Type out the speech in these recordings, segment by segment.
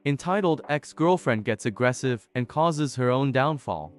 entitled Ex-Girlfriend Gets Aggressive and Causes Her Own Downfall.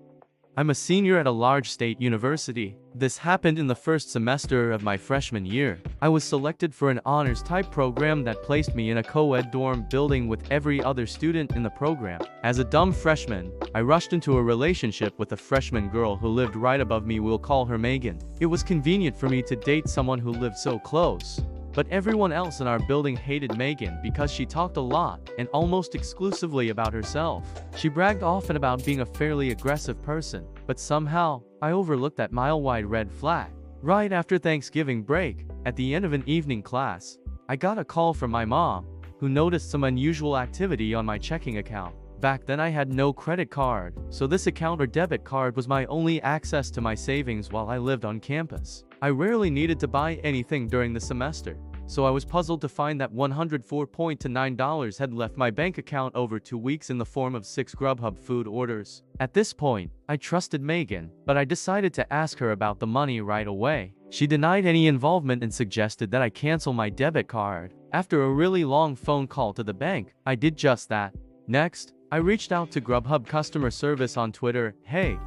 I'm a senior at a large state university. This happened in the first semester of my freshman year. I was selected for an honors-type program that placed me in a co-ed dorm building with every other student in the program. As a dumb freshman, I rushed into a relationship with a freshman girl who lived right above me. We'll call her Megan. It was convenient for me to date someone who lived so close. But everyone else in our building hated Megan because she talked a lot and almost exclusively about herself. She bragged often about being a fairly aggressive person, but somehow, I overlooked that mile-wide red flag. Right after Thanksgiving break, at the end of an evening class, I got a call from my mom, who noticed some unusual activity on my checking account. Back then I had no credit card, so this account or debit card was my only access to my savings while I lived on campus. I rarely needed to buy anything during the semester, so I was puzzled to find that $104.9 had left my bank account over 2 weeks in the form of 6 Grubhub food orders. At this point, I trusted Megan, but I decided to ask her about the money right away. She denied any involvement and suggested that I cancel my debit card. After a really long phone call to the bank, I did just that. Next, I reached out to Grubhub customer service on Twitter. Hey,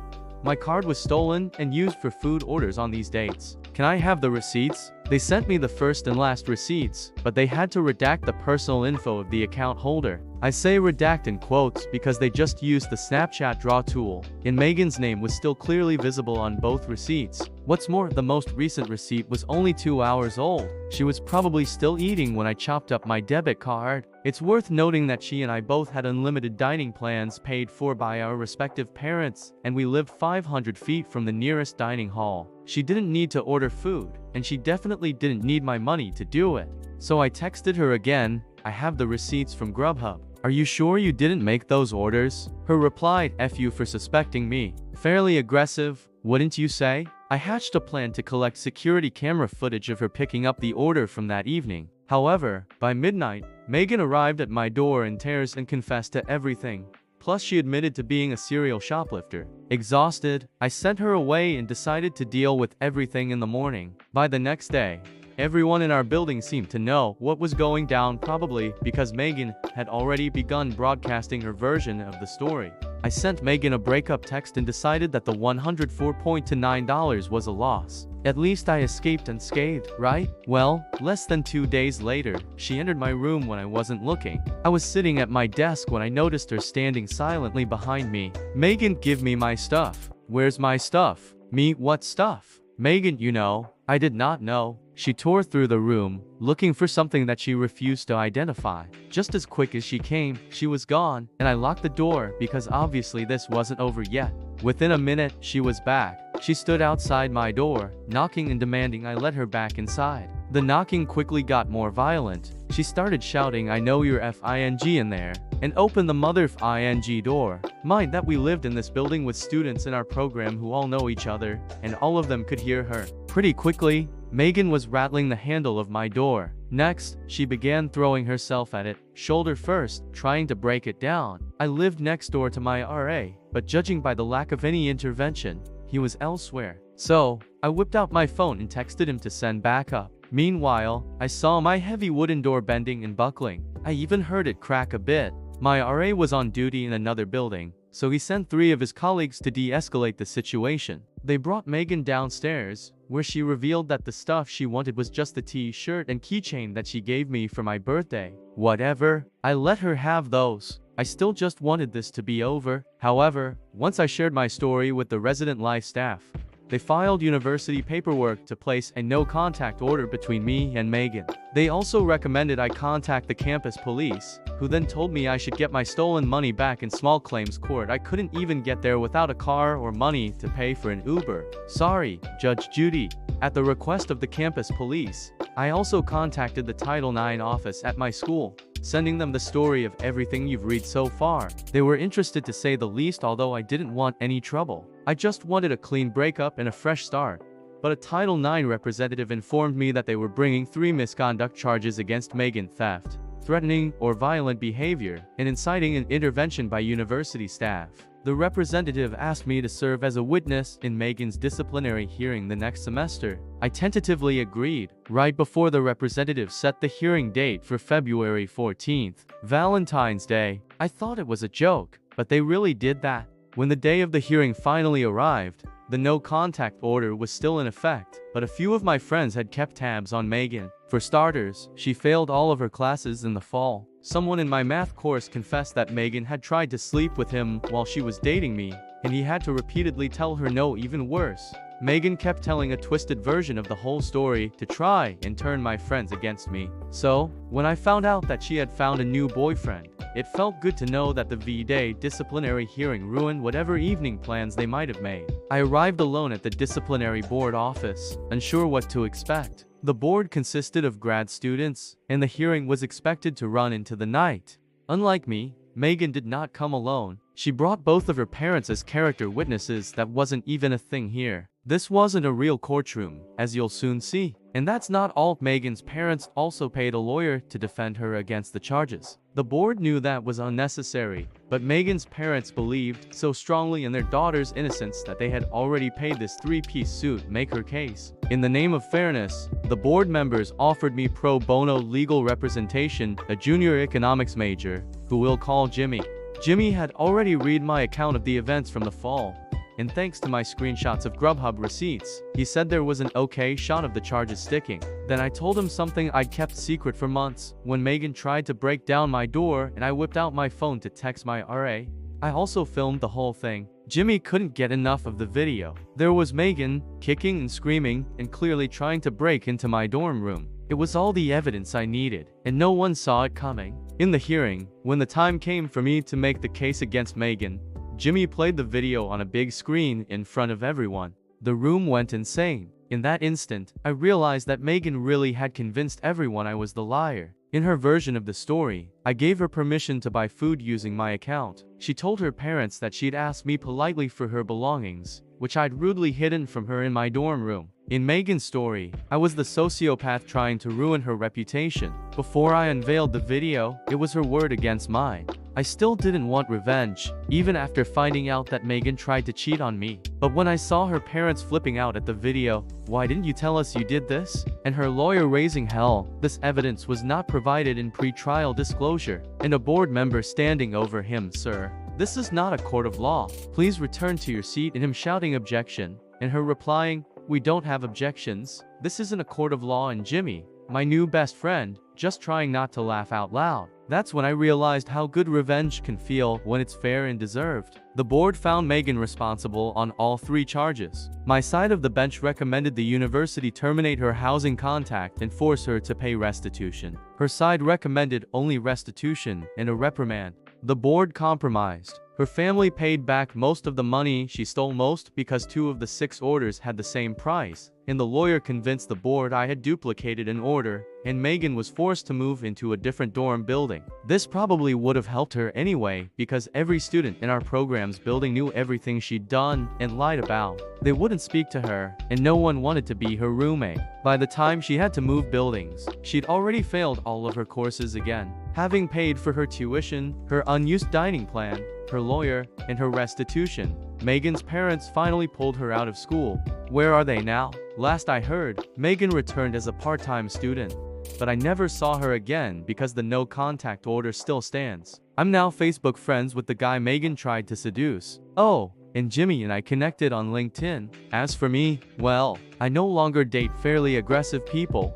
my card was stolen and used for food orders on these dates. Can I have the receipts? They sent me the first and last receipts, but they had to redact the personal info of the account holder. I say redact in quotes because they just used the Snapchat draw tool, and Megan's name was still clearly visible on both receipts. What's more, the most recent receipt was only 2 hours old. She was probably still eating when I chopped up my debit card. It's worth noting that she and I both had unlimited dining plans paid for by our respective parents, and we lived 500 feet from the nearest dining hall. She didn't need to order food, and she definitely didn't need my money to do it. So I texted her again. I have the receipts from Grubhub. Are you sure you didn't make those orders? Her reply, F you for suspecting me. Fairly aggressive, wouldn't you say? I hatched a plan to collect security camera footage of her picking up the order from that evening. However, by midnight, Megan arrived at my door in tears and confessed to everything. Plus, she admitted to being a serial shoplifter. Exhausted, I sent her away and decided to deal with everything in the morning. By the next day, everyone in our building seemed to know what was going down, probably because Megan had already begun broadcasting her version of the story. I sent Megan a breakup text and decided that the $104.9 was a loss. At least I escaped unscathed, right? Well, less than 2 days later, she entered my room when I wasn't looking. I was sitting at my desk when I noticed her standing silently behind me. Megan, give me my stuff. Where's my stuff? Me, what stuff? Megan, you know. I did not know. She tore through the room, looking for something that she refused to identify. Just as quick as she came, she was gone, and I locked the door because obviously this wasn't over yet. Within a minute, she was back. She stood outside my door, knocking and demanding I let her back inside. The knocking quickly got more violent. She started shouting, I know you're F-I-N-G in there, and opened the mother F-I-N-G door. Mind that we lived in this building with students in our program who all know each other, and all of them could hear her. Pretty quickly, Megan was rattling the handle of my door. Next, she began throwing herself at it, shoulder first, trying to break it down. I lived next door to my RA, but judging by the lack of any intervention, he was elsewhere. So, I whipped out my phone and texted him to send backup. Meanwhile, I saw my heavy wooden door bending and buckling. I even heard it crack a bit. My RA was on duty in another building, so he sent 3 of his colleagues to de-escalate the situation. They brought Megan downstairs, where she revealed that the stuff she wanted was just the t-shirt and keychain that she gave me for my birthday. Whatever, I let her have those. I still just wanted this to be over. However, once I shared my story with the resident life staff, they filed university paperwork to place a no-contact order between me and Megan. They also recommended I contact the campus police, who then told me I should get my stolen money back in small claims court. I couldn't even get there without a car or money to pay for an Uber. Sorry, Judge Judy. At the request of the campus police, I also contacted the Title IX office at my school, sending them the story of everything you've read so far. They were interested to say the least, although I didn't want any trouble. I just wanted a clean breakup and a fresh start. But a Title IX representative informed me that they were bringing 3 misconduct charges against Megan: theft, threatening or violent behavior, and inciting an intervention by university staff. The representative asked me to serve as a witness in Megan's disciplinary hearing the next semester. I tentatively agreed, right before the representative set the hearing date for February 14th, Valentine's Day. I thought it was a joke, but they really did that. When the day of the hearing finally arrived, the no contact order was still in effect, but a few of my friends had kept tabs on Megan. For starters, she failed all of her classes in the fall. Someone in my math course confessed that Megan had tried to sleep with him while she was dating me, and he had to repeatedly tell her no. Even worse, Megan kept telling a twisted version of the whole story to try and turn my friends against me. So, when I found out that she had found a new boyfriend, it felt good to know that the V-Day disciplinary hearing ruined whatever evening plans they might have made. I arrived alone at the disciplinary board office, unsure what to expect. The board consisted of grad students, and the hearing was expected to run into the night. Unlike me, Megan did not come alone. She brought both of her parents as character witnesses. That wasn't even a thing here. This wasn't a real courtroom, as you'll soon see. And that's not all. Megan's parents also paid a lawyer to defend her against the charges. The board knew that was unnecessary, but Megan's parents believed so strongly in their daughter's innocence that they had already paid this three-piece suit make her case. In the name of fairness, the board members offered me pro bono legal representation, a junior economics major, who we'll call Jimmy. Jimmy had already read my account of the events from the fall, and thanks to my screenshots of Grubhub receipts, he said there was an okay shot of the charges sticking. Then I told him something I'd kept secret for months. When Megan tried to break down my door and I whipped out my phone to text my RA, I also filmed the whole thing. Jimmy couldn't get enough of the video. There was Megan, kicking and screaming, and clearly trying to break into my dorm room. It was all the evidence I needed, and no one saw it coming. In the hearing, when the time came for me to make the case against Megan, Jimmy played the video on a big screen in front of everyone. The room went insane. In that instant, I realized that Megan really had convinced everyone I was the liar. In her version of the story, I gave her permission to buy food using my account. She told her parents that she'd asked me politely for her belongings, which I'd rudely hidden from her in my dorm room. In Megan's story, I was the sociopath trying to ruin her reputation. Before I unveiled the video, it was her word against mine. I still didn't want revenge, even after finding out that Megan tried to cheat on me. But when I saw her parents flipping out at the video, "Why didn't you tell us you did this?" and her lawyer raising hell, this evidence was not provided in pre-trial disclosure, and a board member standing over him, "Sir, this is not a court of law. Please return to your seat," and him shouting objection, and her replying, "We don't have objections. This isn't a court of law," and Jimmy, my new best friend, just trying not to laugh out loud. That's when I realized how good revenge can feel when it's fair and deserved. The board found Megan responsible on all three charges. My side of the bench recommended the university terminate her housing contact and force her to pay restitution. Her side recommended only restitution and a reprimand. The board compromised. Her family paid back most of the money she stole, most because 2 of the 6 orders had the same price, and the lawyer convinced the board I had duplicated an order, and Megan was forced to move into a different dorm building. This probably would have helped her anyway, because every student in our program's building knew everything she'd done and lied about. They wouldn't speak to her, and no one wanted to be her roommate. By the time she had to move buildings, she'd already failed all of her courses again. Having paid for her tuition, her unused dining plan, her lawyer, and her restitution, Megan's parents finally pulled her out of school. Where are they now? Last I heard, Megan returned as a part-time student, but I never saw her again because the no contact order still stands. I'm now Facebook friends with the guy Megan tried to seduce. Oh, and Jimmy and I connected on LinkedIn. As for me, well, I no longer date fairly aggressive people.